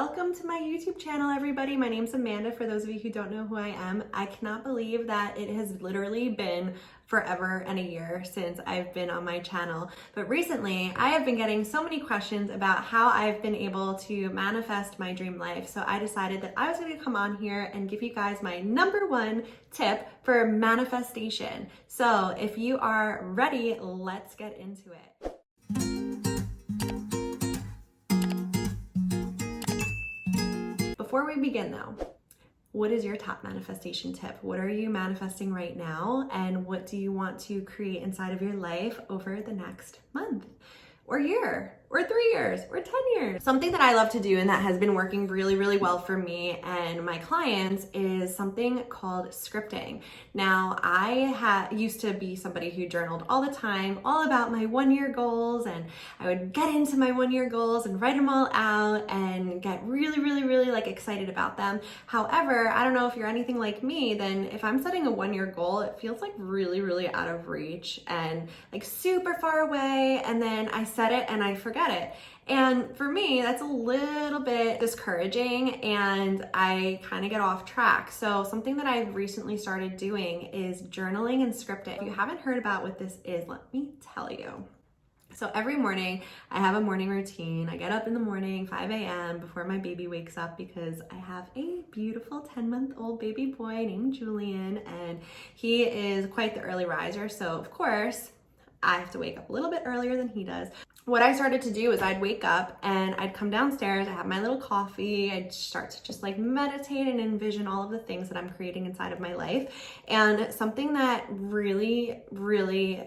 Welcome to my YouTube channel, everybody. My name's Amanda, for those of you who don't know who I am. I cannot believe that it has literally been forever and a year since I've been on my channel. But recently, I have been getting so many questions about how I've been able to manifest my dream life. So I decided that I was going to come on here and give you guys my #1 tip for manifestation. So if you are ready, let's get into it. Before we begin though, what is your top manifestation tip? What are you manifesting right now? And what do you want to create inside of your life over the next month or year or 3 years or 10 years? Something that I love to do and that has been working really well for me and my clients is something called scripting. Now, I used to be somebody who journaled all the time, all about my 1-year goals, and I would get into my 1-year goals and write them all out and get really like excited about them. However, I don't know if you're anything like me, then if I'm setting a 1-year goal, it feels like really out of reach and like super far away, and then I set it and I forget it. And for me, that's a little bit discouraging and I kind of get off track. So something that I've recently started doing is journaling and scripting. If you haven't heard about what this is, let me tell you. So every morning I have a morning routine. I get up in the morning, 5 a.m. before my baby wakes up, because I have a beautiful 10-month-old baby boy named Julian, and he is quite the early riser. So of course, I have to wake up a little bit earlier than he does. What I started to do is I'd wake up and I'd come downstairs, I have my little coffee, I'd start to just like meditate and envision all of the things that I'm creating inside of my life. And something that really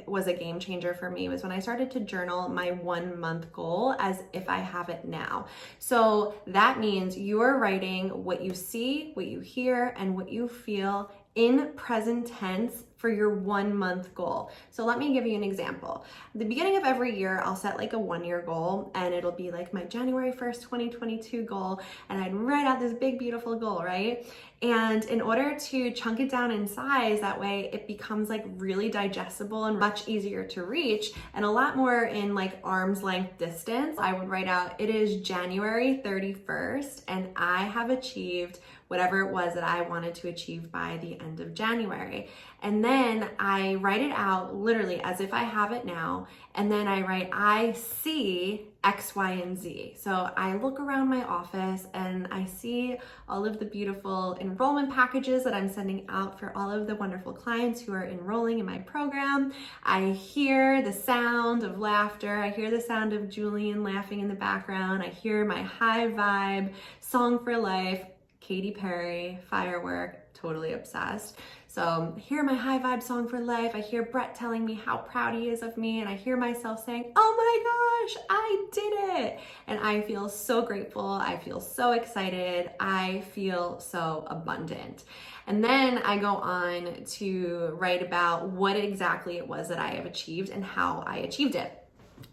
was a game changer for me was when I started to journal my 1-month goal as if I have it now. So that means you're writing what you see, what you hear, and what you feel in present tense for your 1-month goal. So let me give you an example. At the beginning of every year, I'll set like a 1-year goal, and it'll be like my January 1st, 2022 goal, and I'd write out this big, beautiful goal, right? And in order to chunk it down in size, that way it becomes like really digestible and much easier to reach and a lot more in like arm's length distance, I would write out, it is January 31st, and I have achieved whatever it was that I wanted to achieve by the end of January. And then I write it out literally as if I have it now. And then I write, I see X, Y, and Z. So I look around my office and I see all of the beautiful enrollment packages that I'm sending out for all of the wonderful clients who are enrolling in my program. I hear the sound of laughter. I hear the sound of Julian laughing in the background. I hear my high vibe song for life, Katy Perry, Firework, totally obsessed. So hear my high vibe song for life. I hear Brett telling me how proud he is of me, and I hear myself saying, oh my gosh, I did it. And I feel so grateful. I feel so excited. I feel so abundant. And then I go on to write about what exactly it was that I have achieved and how I achieved it.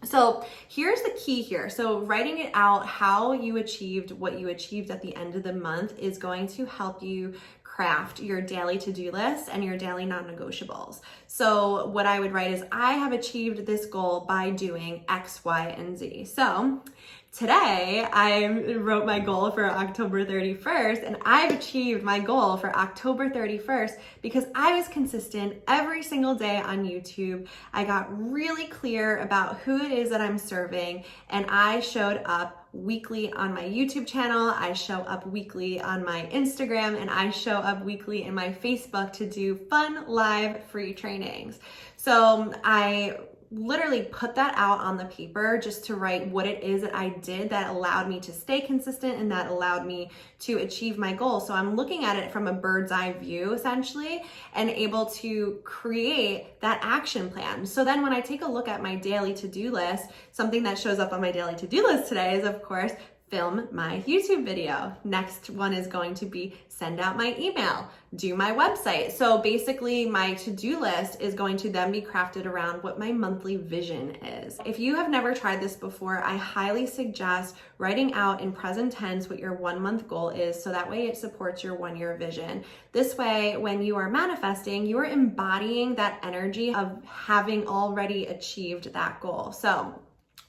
So here's the key here. So writing it out, how you achieved what you achieved at the end of the month, is going to help you craft your daily to-do list and your daily non-negotiables. So what I would write is, I have achieved this goal by doing X, Y, and Z. So today I wrote my goal for October 31st, and I've achieved my goal for October 31st because I was consistent every single day on YouTube. I got really clear about who it is that I'm serving, and I showed up weekly on my YouTube channel, I show up weekly on my Instagram, and I show up weekly in my Facebook to do fun live free trainings. So I literally put that out on the paper just to write what it is that I did that allowed me to stay consistent and that allowed me to achieve my goal. So I'm looking at it from a bird's eye view essentially, and able to create that action plan. So then when I take a look at my daily to-do list, something that shows up on my daily to-do list today is, of course, film my YouTube video. Next one is going to be send out my email, do my website. So basically my to-do list is going to then be crafted around what my monthly vision is. If you have never tried this before, I highly suggest writing out in present tense what your 1-month goal is, so that way it supports your 1-year vision. This way, when you are manifesting, you are embodying that energy of having already achieved that goal. So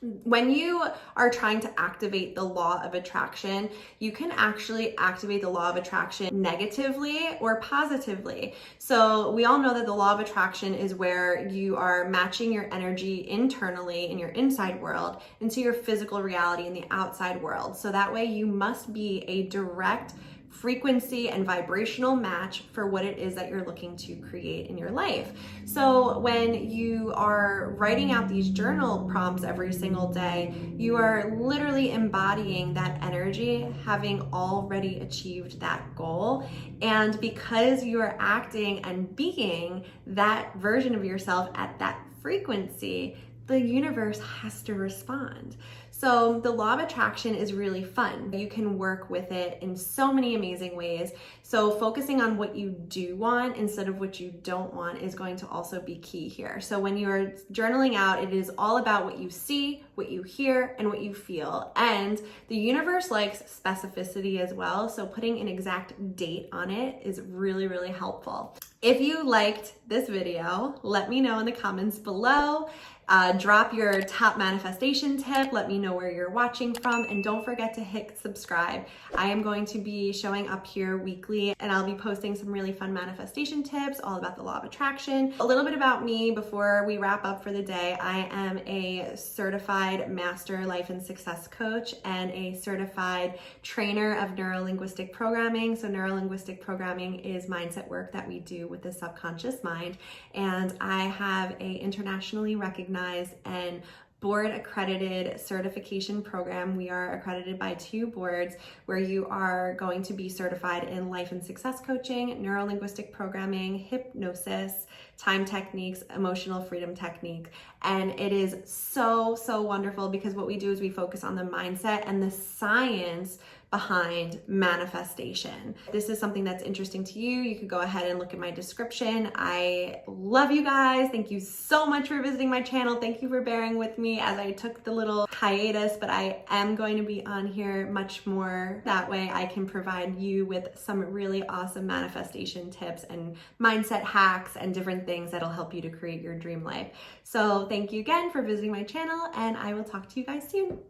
When you are trying to activate the law of attraction, you can actually activate the law of attraction negatively or positively. So we all know that the law of attraction is where you are matching your energy internally in your inside world into your physical reality in the outside world. So that way you must be a direct frequency and vibrational match for what it is that you're looking to create in your life. So when you are writing out these journal prompts every single day, you are literally embodying that energy, having already achieved that goal. And because you are acting and being that version of yourself at that frequency, the universe has to respond. So the law of attraction is really fun. You can work with it in so many amazing ways. So focusing on what you do want instead of what you don't want is going to also be key here. So when you're journaling out, it is all about what you see, what you hear, and what you feel. And the universe likes specificity as well. So putting an exact date on it is really, really helpful. If you liked this video, let me know in the comments below. Drop your top manifestation tip. Let me know where you're watching from, and don't forget to hit subscribe. I am going to be showing up here weekly, and I'll be posting some really fun manifestation tips all about the law of attraction. A little bit about me before we wrap up for the day. I am a certified master life and success coach and a certified trainer of neuro-linguistic programming. So neuro-linguistic programming is mindset work that we do with the subconscious mind, and I have a internationally recognized and board accredited certification program. We are accredited by 2 boards where you are going to be certified in life and success coaching, neuro-linguistic programming, hypnosis, time techniques, emotional freedom technique. And it is so, so wonderful because what we do is we focus on the mindset and the science behind manifestation. If this is something that's interesting to you, you could go ahead and look at my description. I love you guys. Thank you so much for visiting my channel. Thank you for bearing with me as I took the little hiatus, but I am going to be on here much more. That way I can provide you with some really awesome manifestation tips and mindset hacks and different things that'll help you to create your dream life. So thank you again for visiting my channel, and I will talk to you guys soon.